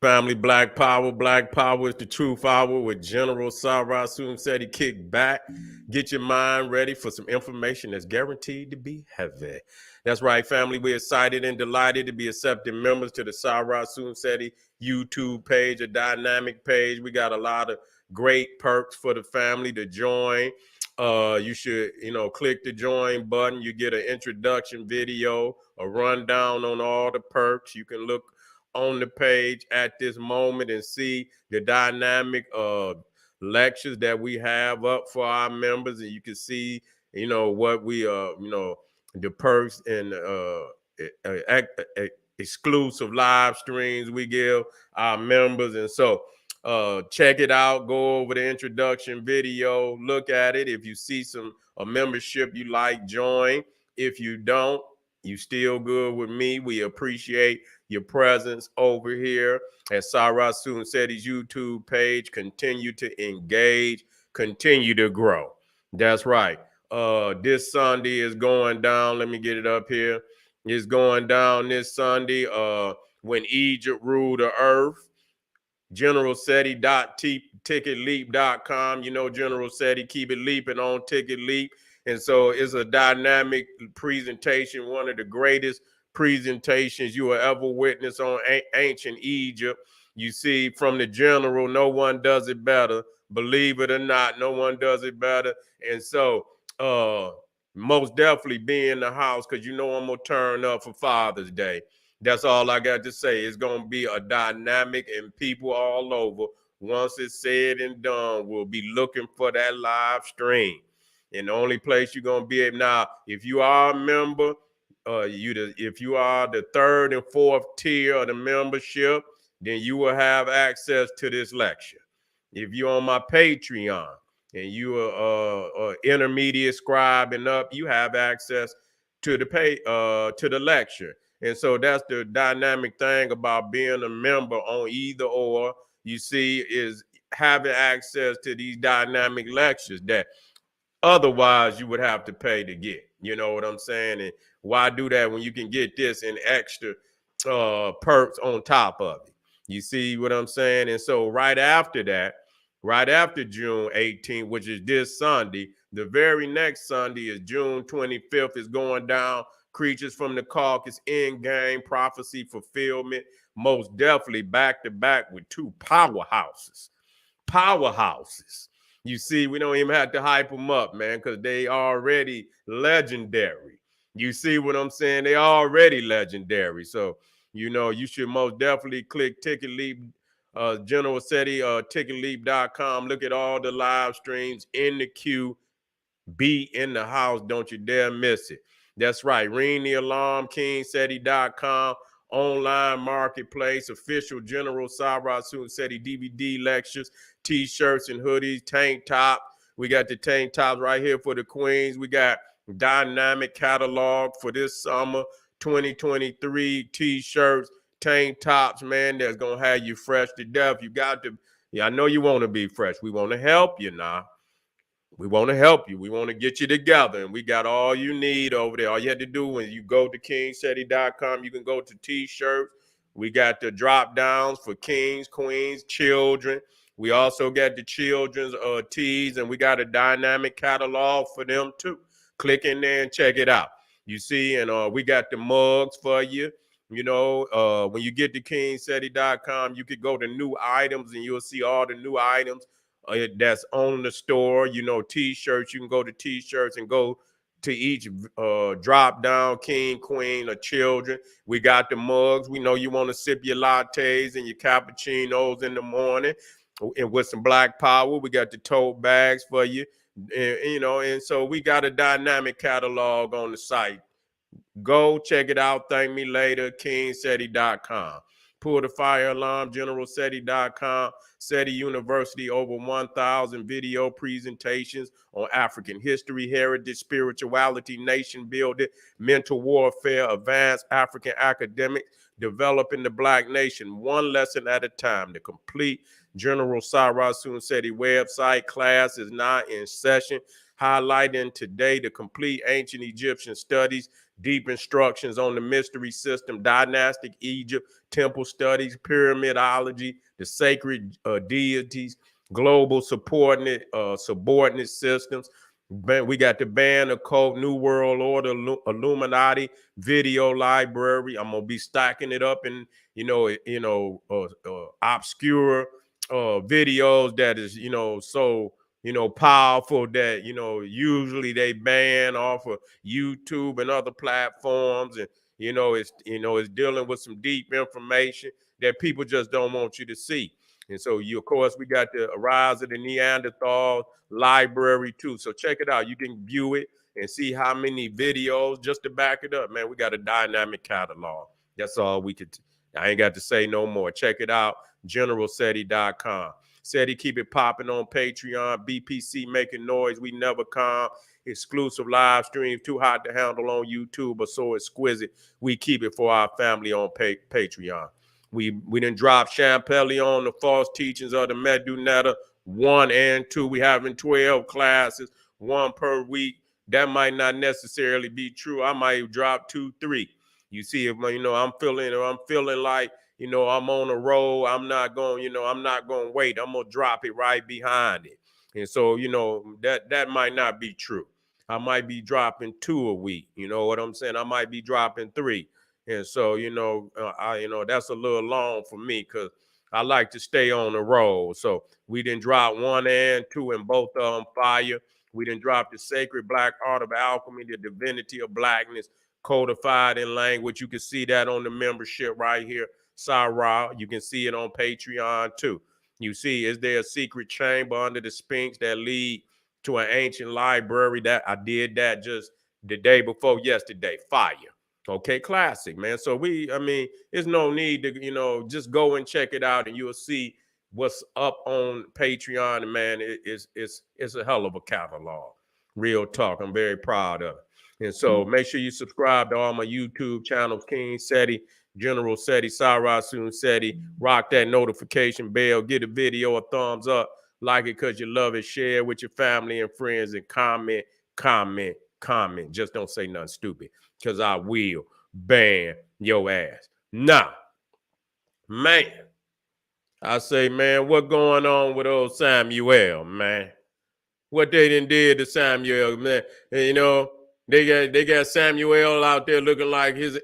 Family, Black Power. Black Power is the truth hour with General Sarah said he kick back. Get your mind ready for some information that's guaranteed to be heavy. That's right, family. We're excited and delighted to be accepting members to the Sarah Seti YouTube page, a dynamic page. We got a lot of great perks for the family to join. You should, click the join button. You get an introduction video, a rundown on all the perks. You can look on the page at this moment and see the dynamic lectures that we have up for our members, and you can see what we the perks and exclusive live streams we give our members. And so check it out, go over the introduction video, look at it. If you see a membership you like, join. If you don't, you still good with me. We appreciate your presence over here at Sarah Seti's YouTube page. Continue to engage, continue to grow. That's right. This Sunday is going down. Let me get it up here. It's going down this Sunday. When Egypt ruled the earth. GeneralSeti.ticketleap.com. You know, General Seti, keep it leaping on Ticket Leap. And so it's a dynamic presentation, one of the greatest presentations you will ever witness on ancient Egypt. You see, from the general, no one does it better. Believe it or not, no one does it better. And so, most definitely be in the house, because I'm going to turn up for Father's Day. That's all I got to say. It's going to be a dynamic, and people all over, once it's said and done, will be looking for that live stream. And the only place you're going to be able, now, if you are a member, if you are the third and fourth tier of the membership, then you will have access to this lecture. If you're on my Patreon and you are intermediate scribe and up, you have access to the lecture. And so that's the dynamic thing about being a member on either or, you see, is having access to these dynamic lectures that otherwise you would have to pay to get. You know what I'm saying? And why do that when you can get this and extra perks on top of it? You see what I'm saying? And so right after that, right after June 18th, which is this Sunday, the very next Sunday is June 25th, is going down. Creatures from the Caucasus, in-game prophecy fulfillment, most definitely back to back with two powerhouses. You see, we don't even have to hype them up, man, because they already legendary. You see what I'm saying? They already legendary. So, you should most definitely click Ticket Leap, General Seti, ticketleap.com. Look at all the live streams in the queue. Be in the house. Don't you dare miss it. That's right. Ring the alarm, kingseti.com, online marketplace, official General Sarah Seti DVD lectures, t-shirts and hoodies, tank top. We got the tank tops right here for the queens. We got dynamic catalog for this summer 2023 t-shirts, tank tops, man, that's going to have you fresh to death. You got to, yeah, I know you want to be fresh. We want to help you now. We want to help you. We want to get you together, and we got all you need over there. All you have to do when you go to kingseti.com, you can go to t-shirts. We got the drop downs for kings, queens, children. We also got the children's tees, and we got a dynamic catalog for them too. Click in there and check it out. You see, and we got the mugs for you. When you get to kingseti.com, you could go to new items, and you'll see all the new items that's on the store. T-shirts, you can go to t-shirts and go to each drop down, king, queen, or children. We got the mugs. We know you want to sip your lattes and your cappuccinos in the morning, and with some Black Power. We got the tote bags for you, and so we got a dynamic catalog on the site. Go check it out. Thank me later. kingseti.com. Pull the fire alarm, generalseti.com. SETI University, over 1,000 video presentations on African history, heritage, spirituality, nation building, mental warfare, advanced African academics, developing the Black nation, one lesson at a time. The complete General Sarah SETI website class is now in session, highlighting today the complete ancient Egyptian studies, deep instructions on the mystery system, dynastic Egypt, temple studies, pyramidology, the sacred deities, global subordinate systems. We got the band, occult, New World Order, Illuminati video library. I'm gonna be stacking it up in obscure videos that is so powerful that usually they ban off of YouTube and other platforms, and it's dealing with some deep information that people just don't want you to see. And so of course, we got the Rise of the Neanderthal library too. So check it out. You can view it and see how many videos just to back it up, man. We got a dynamic catalog. That's all we could. I ain't got to say no more. Check it out, generalseti.com. Said he keep it popping on Patreon. BPC making noise. We never calm. Exclusive live streams. Too hot to handle on YouTube, but so exquisite. We keep it for our family on Patreon. We didn't drop Champellion, the false teachings of the Medunetta 1 and 2. We having 12 classes, one per week. That might not necessarily be true. I might drop 2, 3. You see, if I'm feeling like I'm on a roll. I'm not going to wait. I'm gonna drop it right behind it. And so, that might not be true. I might be dropping 2 a week. You know what I'm saying? I might be dropping 3. And so, that's a little long for me because I like to stay on the roll. So we didn't drop 1 and 2, and both of them fire. We didn't drop the sacred black art of alchemy, the divinity of blackness, codified in language. You can see that on the membership right here. Sarah, you can see it on Patreon too. You see, is there a secret chamber under the Sphinx that lead to an ancient library? That I did that just the day before yesterday. Fire. Okay, classic, man. So there's no need to, just go and check it out and you'll see what's up on Patreon. And man, it's a hell of a catalog. Real talk. I'm very proud of it. And so make sure you subscribe to all my YouTube channels, King Seti, General Seti, Sarah Soon Seti. Rock that notification bell. Give the video a thumbs up. Like it because you love it. Share with your family and friends and comment, comment, comment. Just don't say nothing stupid because I will ban your ass. Now, man, I say, man, what going on with old Samuel, man? What they did to Samuel, man? And, they got Samuel out there looking like his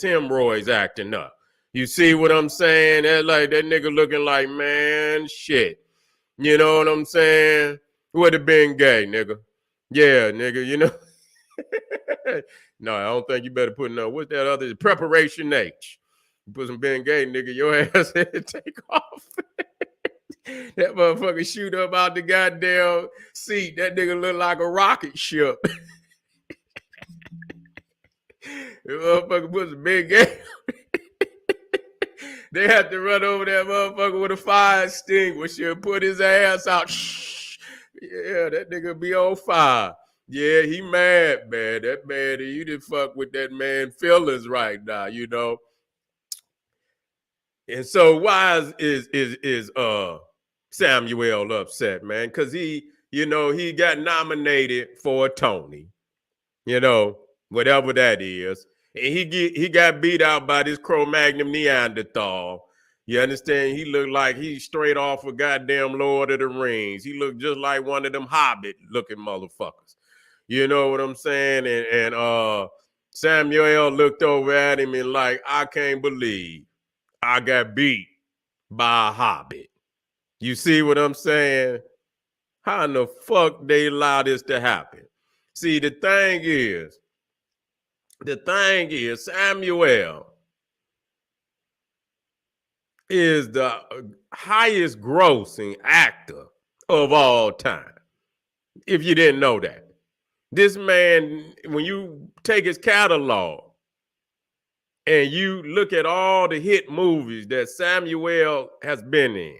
hemorrhoids acting up. You see what I'm saying? That like that nigga looking like, man, shit. You know what I'm saying? Would have been gay, nigga. Yeah, nigga, No, I don't think you better put no. What's that other? Preparation H. You put some Ben Gay, nigga, your ass had to take off. That motherfucker shoot up out the goddamn seat. That nigga look like a rocket ship. The motherfucker put some Ben Gay. They had to run over that motherfucker with a fire extinguisher and put his ass out. Shh. Yeah, that nigga be on fire. Yeah, he mad, man. That man, you didn't fuck with that man feelings right now, And so why is Samuel upset, man? Because he got nominated for a Tony, whatever that is. And he got beat out by this Cro-Magnon Neanderthal. You understand? He looked like he's straight off of goddamn Lord of the Rings. He looked just like one of them Hobbit looking motherfuckers. You know what I'm saying? And Samuel looked over at him and like, I can't believe I got beat by a Hobbit. You see what I'm saying? How in the fuck they allow this to happen? See, the thing is, Samuel is the highest grossing actor of all time. If you didn't know that. This man, when you take his catalog and you look at all the hit movies that Samuel has been in,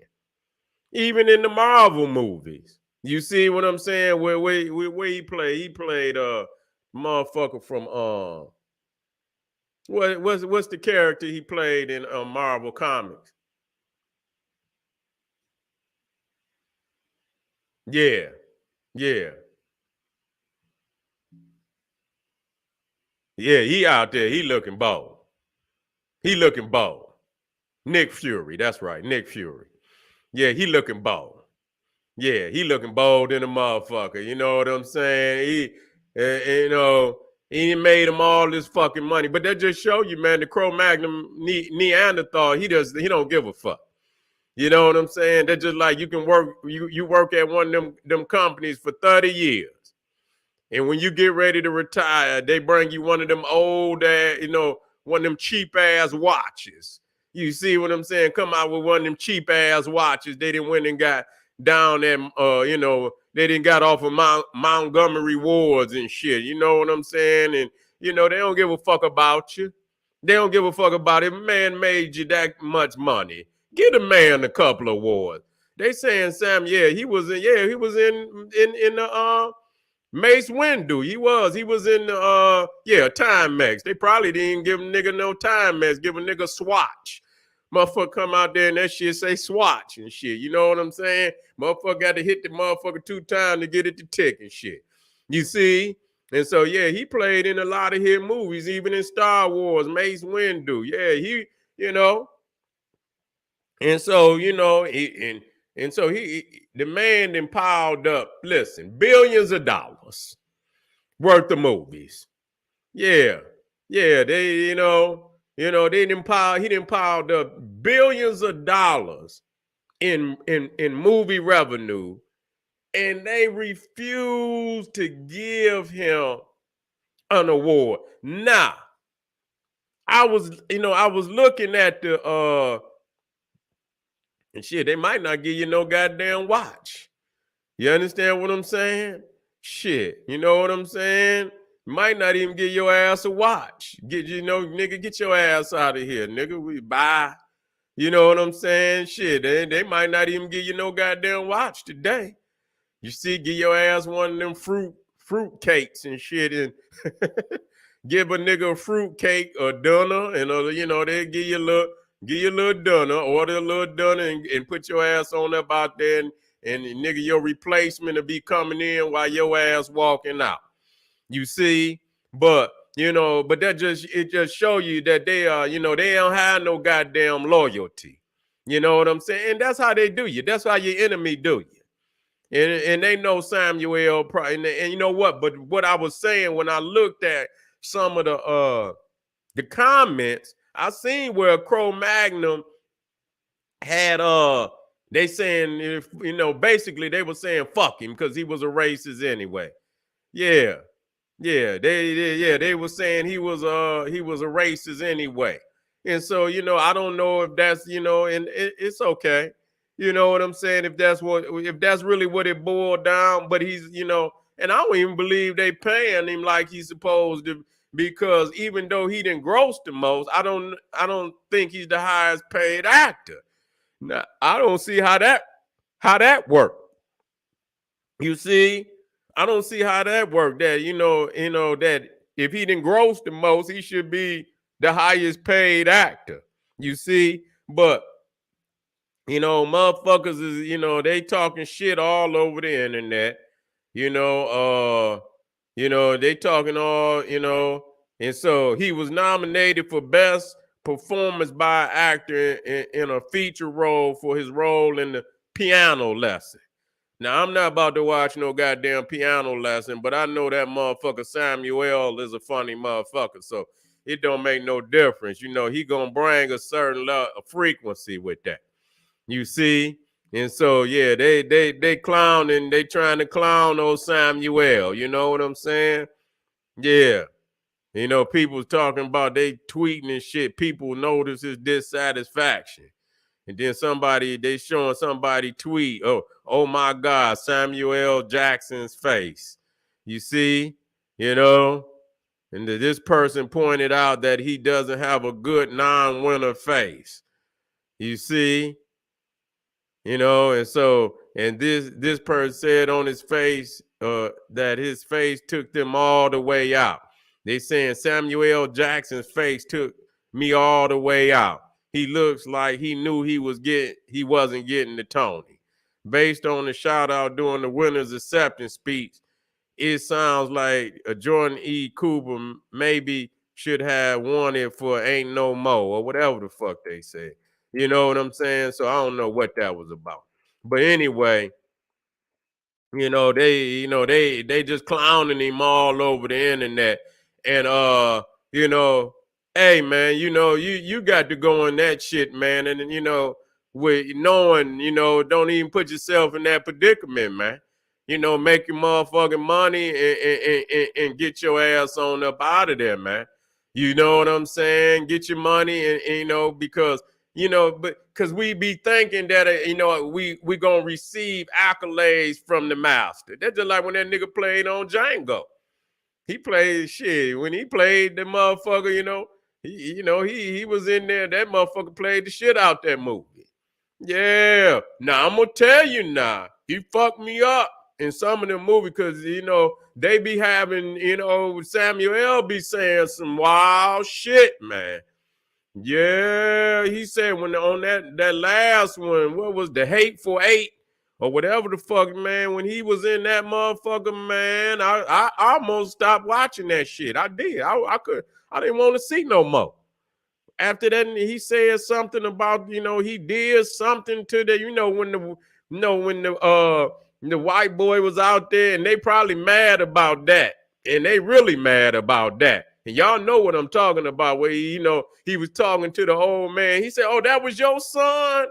even in the Marvel movies, you see what I'm saying? Where he played? He played motherfucker from what's the character he played in Marvel Comics? Yeah, yeah. Yeah, he out there. He looking bold. He looking bold. Nick Fury. That's right. Nick Fury. Yeah, he looking bold. Yeah, he looking bold in a motherfucker. You know what I'm saying? You know, he made him all this fucking money. But that just show you, man, the Cro-Magnon Neanderthal, he don't give a fuck. You know what I'm saying? They're just like you can work, you work at one of them companies for 30 years. And when you get ready to retire, they bring you one of them old, one of them cheap ass watches. You see what I'm saying? Come out with one of them cheap ass watches. They didn't went and got down at, they didn't got off of Montgomery Wards and shit. You know what I'm saying? And, they don't give a fuck about you. They don't give a fuck about it. Man made you that much money. Get a man a couple of awards. They saying Sam, he was in the Mace Windu. He was in the Timex. They probably didn't give a nigga no Timex, give a nigga Swatch. Motherfucker come out there and that shit say Swatch and shit. You know what I'm saying? Motherfucker got to hit the motherfucker 2 times to get it to tick and shit. You see? And so he played in a lot of hit movies, even in Star Wars, Mace Windu. Yeah, and so, the man then piled up, listen, billions of dollars worth of movies. Yeah. Yeah, he didn't piled up billions of dollars in movie revenue, and they refused to give him an award. Now, I was looking at the and shit, they might not give you no goddamn watch. You understand what I'm saying? Shit, you know what I'm saying? Might not even give your ass a watch. Get your ass out of here, nigga. We bye. You know what I'm saying? Shit, they might not even give you no goddamn watch today. You see, give your ass one of them fruit cakes and shit, and give a nigga a fruit cake or dinner, and they give you a little dinner, order a little dinner, and put your ass on up out there, and nigga, your replacement will be coming in while your ass walking out. You see, but that just show you that they they don't have no goddamn loyalty. You know what I'm saying? And that's how they do you. That's how your enemy do you. And they know Samuel, and you know what? But what I was saying when I looked at some of the comments, I seen where Cro-Magnon had they saying, if basically they were saying fuck him because he was a racist anyway. Yeah. They were saying he was a racist anyway. And so, I don't know if that's, and it's okay. You know what I'm saying? If that's really what it boiled down, but he's, and I don't even believe they paying him like he's supposed to, because even though he didn't gross the most, I don't think he's the highest paid actor. Now, I don't see how that worked. You see, I don't see how that worked. That that if he didn't gross the most, he should be the highest paid actor. You see, but motherfuckers is they talking shit all over the internet. They talking all and so he was nominated for best performance by an actor in a feature role for his role in the Piano Lesson. Now, I'm not about to watch no goddamn Piano Lesson, but I know that motherfucker Samuel is a funny motherfucker, so it don't make no difference. He gonna bring a certain frequency with that. You see? And so, yeah, they clowning, they trying to clown old Samuel. You know what I'm saying? Yeah. People talking about they tweeting and shit. People notice his dissatisfaction. And then they showing somebody tweet, oh my God, Samuel Jackson's face. You see, and this person pointed out that he doesn't have a good non-winner face. You see, and so, and this person said on his face that his face took them all the way out. They saying Samuel Jackson's face took me all the way out. He looks like he knew he wasn't getting the Tony. Based on the shout out during the winner's acceptance speech, it sounds like a Jordan E. Cooper maybe should have won it for Ain't No More or whatever the fuck they say. You know what I'm saying? So I don't know what that was about. But anyway, they just clowning him all over the internet. And you know, hey man, you got to go in that shit, man. And with knowing, don't even put yourself in that predicament, man. Make your motherfucking money and get your ass on up out of there, man. You know what I'm saying? Get your money and because but because we be thinking that we gonna receive accolades from the master. That's just like when that nigga played on Django. He played shit when he played the motherfucker. He was in there. That motherfucker played the shit out that movie. Yeah. Now I'm gonna tell you now. He fucked me up in some of the movies because they be having Samuel L. be saying some wild shit, man. Yeah, he said when on that last one, what was the Hateful Eight or whatever the fuck, man? When he was in that motherfucker, man, I almost stopped watching that shit. I did. I didn't want to see no more. After that, he said something about he did something to the when the white boy was out there, and they probably mad about that. And they really mad about that. And y'all know what I'm talking about, where he was talking to the old man. He said, "Oh, that was your son?"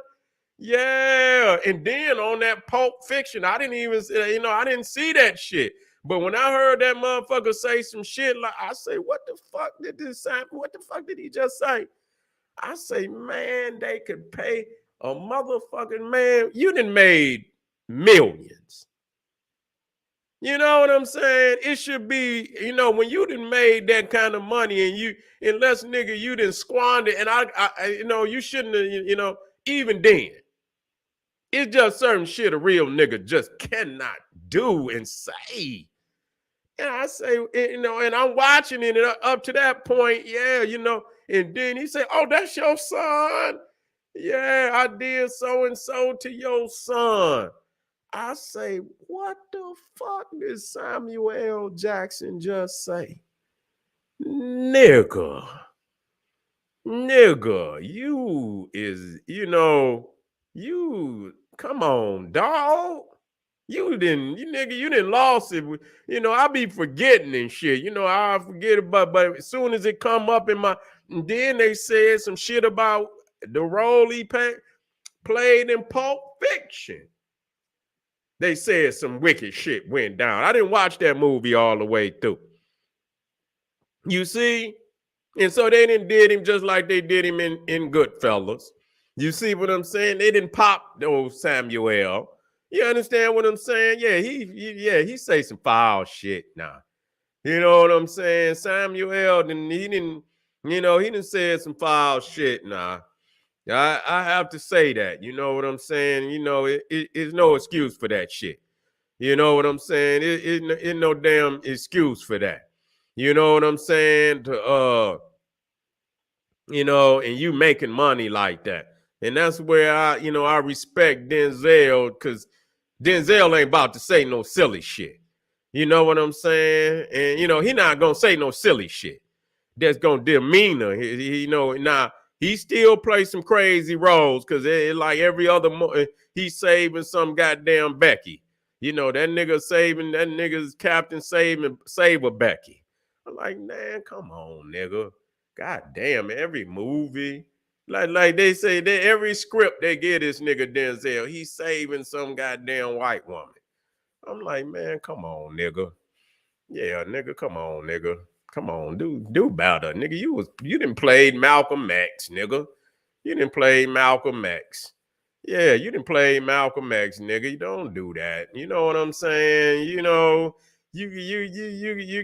Yeah. And then on that Pulp Fiction, I didn't even I didn't see that shit. But when I heard that motherfucker say some shit, like I say, what the fuck did this sound? What the fuck did he just say? I say, man, they could pay a motherfucking man. You done made millions. You know what I'm saying? It should be, when you done made that kind of money and unless nigga, you done squandered, and you shouldn't have, even then. It's just certain shit a real nigga just cannot do and say. And I say, and I'm watching it, and up to that point, yeah, and then he said, "Oh, that's your son." Yeah, I did so and so to your son. I say, what the fuck did Samuel L. Jackson just say? Nigga, you come on, dog. You didn't lost it. I be forgetting and shit. I forget about, but as soon as it come up in my, and then they said some shit about the role he played in Pulp Fiction. They said some wicked shit went down. I didn't watch that movie all the way through. You see? And so they did him just like they did him in Goodfellas. You see what I'm saying? They didn't pop the old Samuel. You understand what I'm saying? Yeah, he say some foul shit now. You know what I'm saying? Samuel, he didn't say some foul shit now. I have to say that. You know what I'm saying? It's no excuse for that shit. You know what I'm saying? It's no damn excuse for that. You know what I'm saying? And you making money like that. And that's where I respect Denzel, because Denzel ain't about to say no silly shit. You know what I'm saying? And he not gonna say no silly shit that's gonna demean her. Now he still plays some crazy roles because like every other he's saving some goddamn Becky. That nigga's captain save a Becky. I'm like, man, come on, nigga. God damn, every movie. Like they say, every script they get this nigga Denzel, he's saving some goddamn white woman. I'm like, man, come on, nigga. Yeah, nigga, come on, nigga. Come on, do better, nigga. You didn't play Malcolm X, nigga. You didn't play Malcolm X. Yeah, you didn't play Malcolm X, nigga. You don't do that. You know what I'm saying? You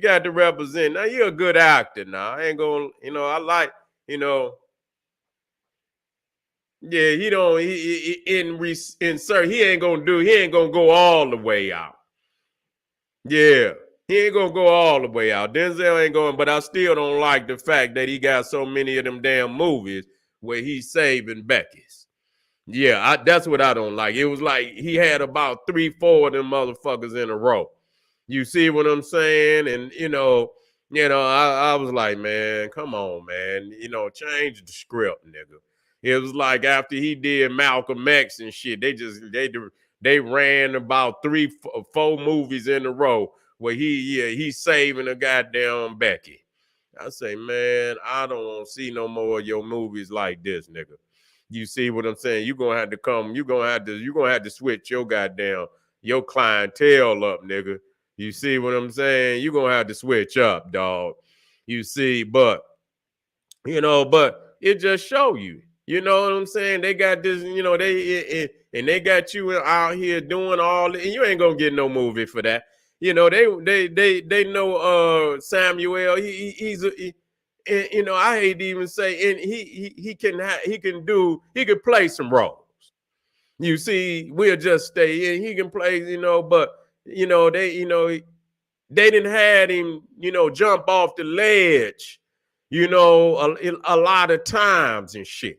got to represent. Now you're a good actor. Now I ain't gonna. I like. Yeah, he don't. Insert. He ain't gonna do. He ain't gonna go all the way out. Yeah, he ain't gonna go all the way out. Denzel ain't going, but I still don't like the fact that he got so many of them damn movies where he's saving Becky's. Yeah, that's what I don't like. It was like he had about 3, 4 of them motherfuckers in a row. You see what I'm saying? And I was like, man, come on, man. Change the script, nigga. It was like after he did Malcolm X and shit, they ran about 4 movies in a row where he's saving a goddamn Becky. I say, man, I don't want to see no more of your movies like this, nigga. You see what I'm saying? You're gonna have to switch your clientele up, nigga. You see what I'm saying? You're gonna have to switch up, dog. You see, but it just show you. You know what I'm saying? They got this, and they got you out here doing all, and you ain't gonna get no movie for that. They know Samuel. I hate to even say, and he can play some roles. You see, we'll just stay in. He can play, but they didn't had him, jump off the ledge, a lot of times and shit.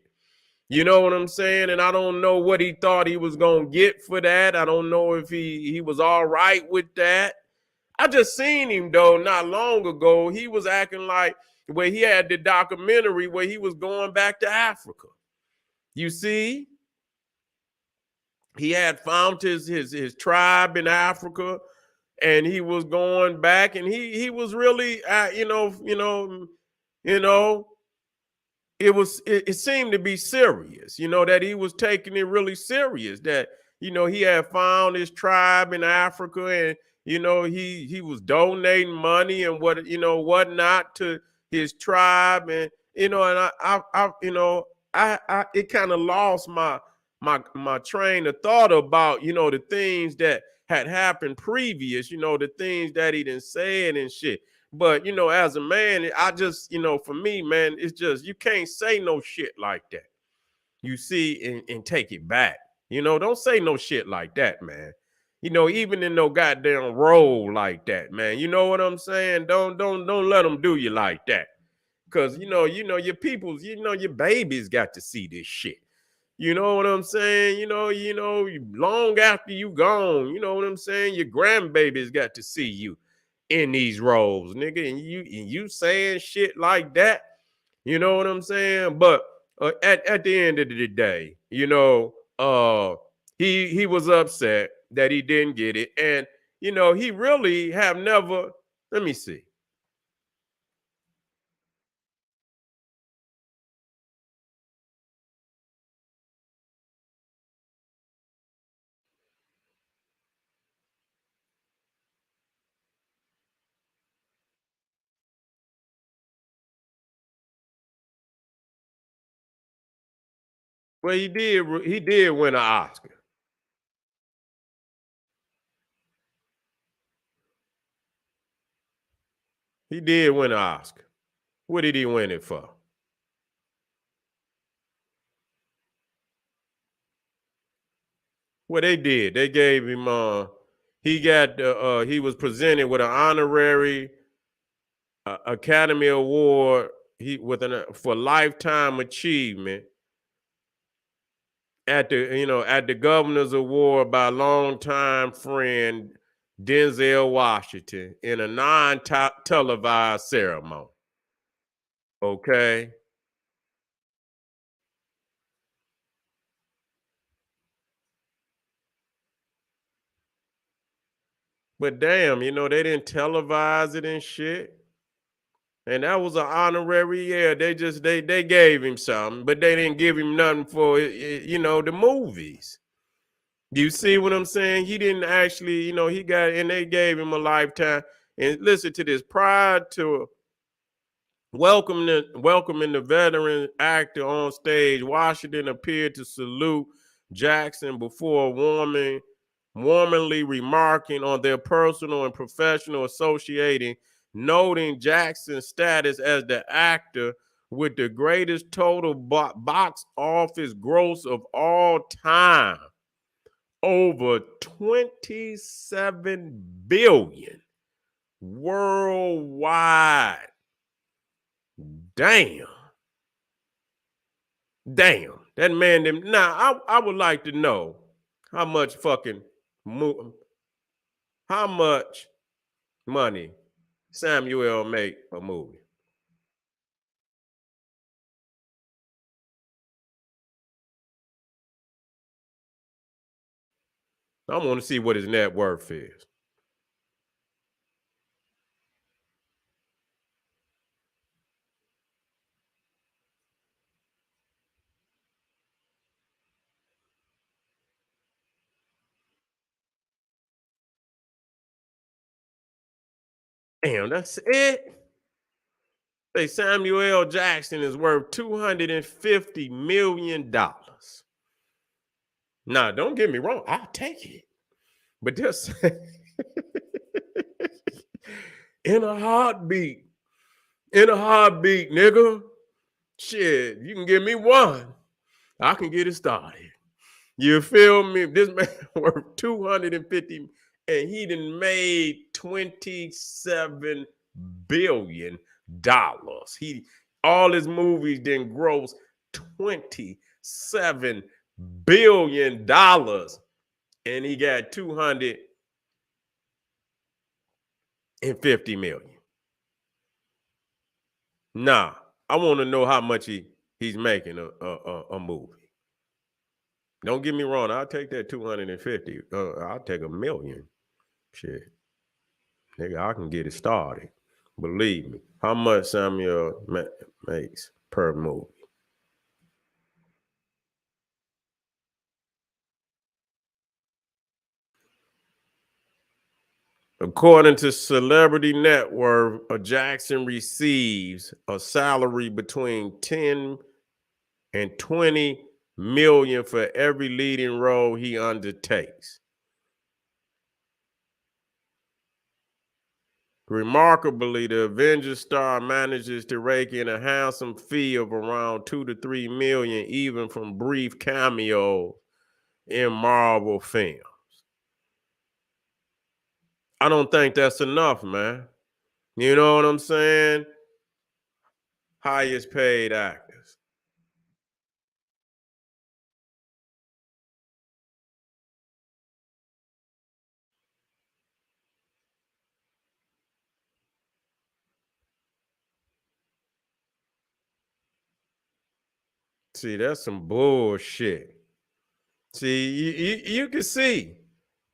You know what I'm saying? And I don't know what he thought he was gonna get for that. I don't know if he was all right with that. I just seen him though not long ago. He was acting like where he had the documentary where he was going back to Africa. You see, he had found his tribe in Africa, and he was going back, and he was really, you know, it seemed to be serious, that he was taking it really serious, that he had found his tribe in Africa, and he was donating money and whatnot to his tribe, and and I it kind of lost my train of thought about the things that had happened previous, the things that he didn't said and shit. But as a man, I just, for me, man, it's just you can't say no shit like that. You see, and take it back. Don't say no shit like that, man. Even in no goddamn role like that, man. You know what I'm saying? Don't let them do you like that. Cause your peoples, your babies got to see this shit. You know what I'm saying? Long after you gone, you know what I'm saying? Your grandbabies got to see you in these roles, nigga, and you saying shit like that. You know what I'm saying? But at the end of the day, he was upset that he didn't get it, and he really have never. Let me see. Well, he did. He did win an Oscar. He did win an Oscar. What did he win it for? Well, they did. They gave him. He was presented with an honorary Academy Award. For lifetime achievement at the Governor's Award by longtime friend Denzel Washington in a non-televised ceremony. Okay. But damn, they didn't televise it and shit. And that was an honorary. Yeah, they gave him something, but they didn't give him nothing for the movies. You see what I'm saying? He didn't actually, he got, and they gave him a lifetime. And listen to this: prior to welcoming the veteran actor on stage, Washington appeared to salute Jackson before warmly remarking on their personal and professional associating, noting Jackson's status as the actor with the greatest total box office gross of all time, over 27 billion worldwide. Damn. Damn. That man them. Now I would like to know how much fucking how much money Samuel make a movie? I want to see what his net worth is. Damn, that's it. Say Samuel L. Jackson is worth $250 million. Nah, don't get me wrong. I'll take it. But just in a heartbeat, nigga. Shit, you can give me one. I can get it started. You feel me? This man worth 250 and he done made $27 billion. He all his movies didn't gross $27 billion. And he got 250 million. Nah, I want to know how much he's making a movie. Don't get me wrong. I'll take that 250. I'll take a million. Shit. Nigga, I can get it started. Believe me. How much Samuel makes per movie? According to Celebrity Network, Jackson receives a salary between 10 and 20 million for every leading role he undertakes. Remarkably, the Avengers star manages to rake in a handsome fee of around 2 to 3 million, even from brief cameos in Marvel films. I don't think that's enough, man. You know what I'm saying? Highest paid actors. See, that's some bullshit. See, you can see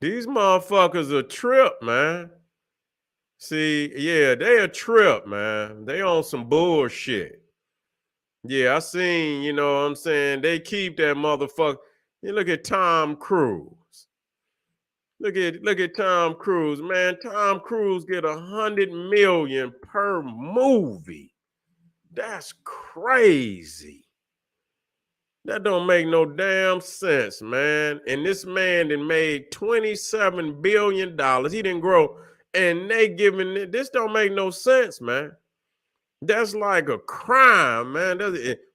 these motherfuckers a trip, man. See, yeah, they a trip, man. They on some bullshit. Yeah, I seen, you know what I'm saying? They keep that motherfucker. You look at Tom Cruise. Look at Tom Cruise, man. Tom Cruise get 100 million per movie. That's crazy. That don't make no damn sense, man. And this man that made $27 billion. He didn't grow. And they giving it, this don't make no sense, man. That's like a crime, man.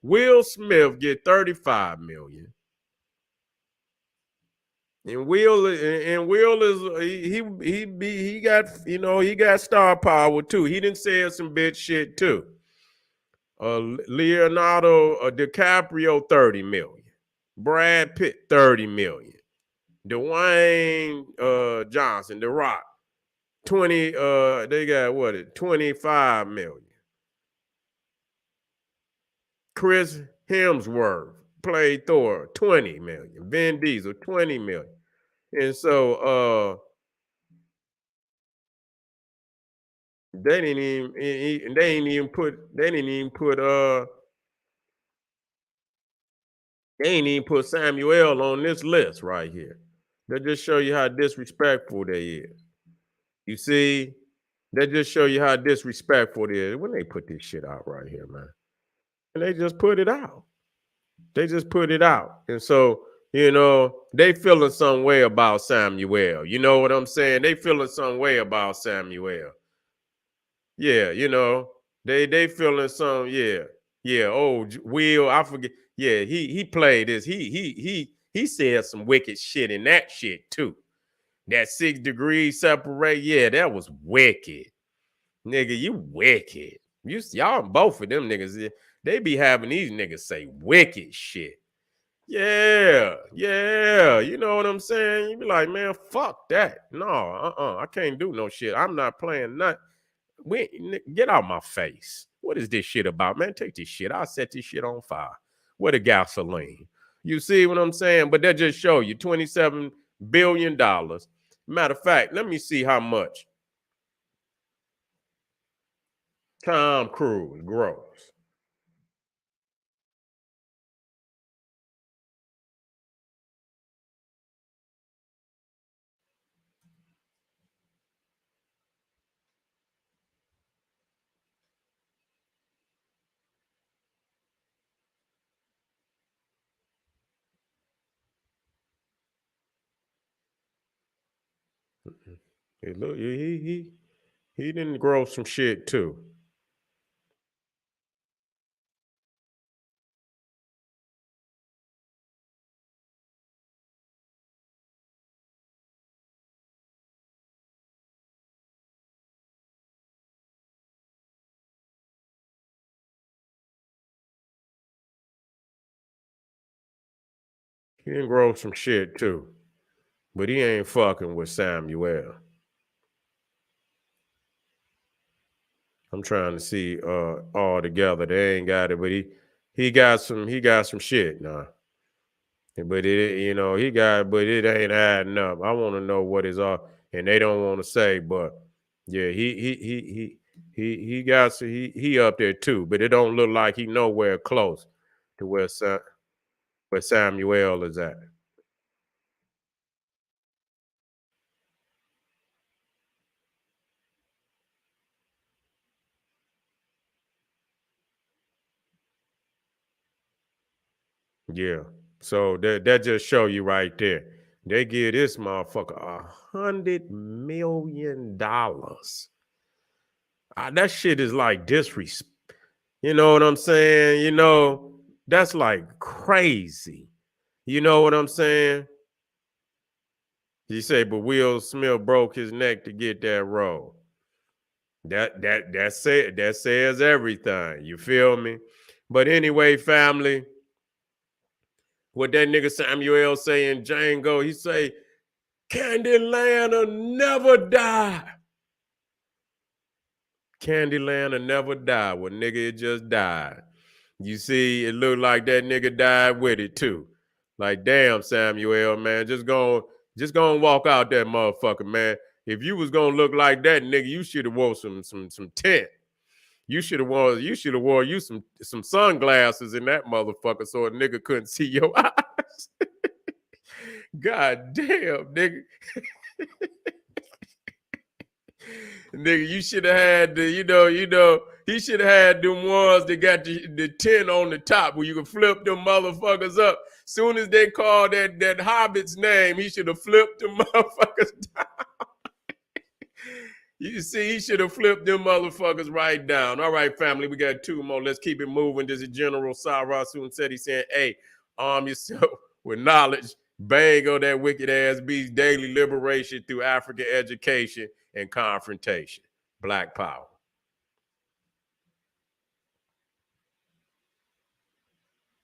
Will Smith get 35 million. And Will is he got, he got star power too. He didn't say some bitch shit too. Leonardo DiCaprio 30 million. Brad Pitt 30 million. Dwayne Johnson, The Rock 20 they got what 25 million. Chris Hemsworth played Thor 20 million. Vin Diesel 20 million. And so they didn't even put they ain't even put Samuel on this list right here. That just show you how disrespectful they is. You see, that just show you how disrespectful it is when they put this shit out right here, man. And they just put it out. They just put it out. And so, they feeling some way about Samuel. You know what I'm saying? They feeling some way about Samuel. Yeah, they feeling some, yeah. Yeah, oh, Will, I forget. Yeah, he played this. He said some wicked shit in that shit too. That 6 degrees separate, yeah, that was wicked. Nigga, you wicked. Y'all both of them niggas, they be having these niggas say wicked shit. Yeah, yeah. You know what I'm saying? You be like, man, fuck that. No, I can't do no shit. I'm not playing nothing. Get out my face. What is this shit about, man? Take this shit. I'll set this shit on fire. Where the gasoline? You see what I'm saying? But that just show you $27 billion. Matter of fact, let me see how much Tom Cruise grows. Hey, look, he didn't grow some shit too. He didn't grow some shit too. But he ain't fucking with Samuel. I'm trying to see all together. They ain't got it, but he got some shit now. But it he got but it ain't adding up. I want to know what is all and they don't want to say, but yeah, he got he up there too, but it don't look like he nowhere close to where Samuel is at. Yeah. So that just show you right there. They give this motherfucker $100 million. That shit is like disrespect. You know what I'm saying? That's like crazy. You know what I'm saying? You say, but Will Smith broke his neck to get that role. That says everything. You feel me? But anyway, family, what that nigga Samuel say in Django, he say, Candyland will never die. Candyland will never die. Well, nigga, it just died. You see, it looked like that nigga died with it too. Like, damn, Samuel, man, just go and walk out that motherfucker, man. If you was gonna look like that, nigga, you should have wore some tent. You should have wore you some sunglasses in that motherfucker so a nigga couldn't see your eyes. God damn, nigga. Nigga, you should have had he should have had them ones that got the 10 on the top where you can flip them motherfuckers up. Soon as they called that hobbit's name, he should have flipped them motherfuckers down. You see, he should have flipped them motherfuckers right down. All right, family, we got two more. Let's keep it moving. This is General Sarah Soon said he saying, hey, arm yourself with knowledge. Bang on that wicked ass beast daily liberation through African education and confrontation. Black power.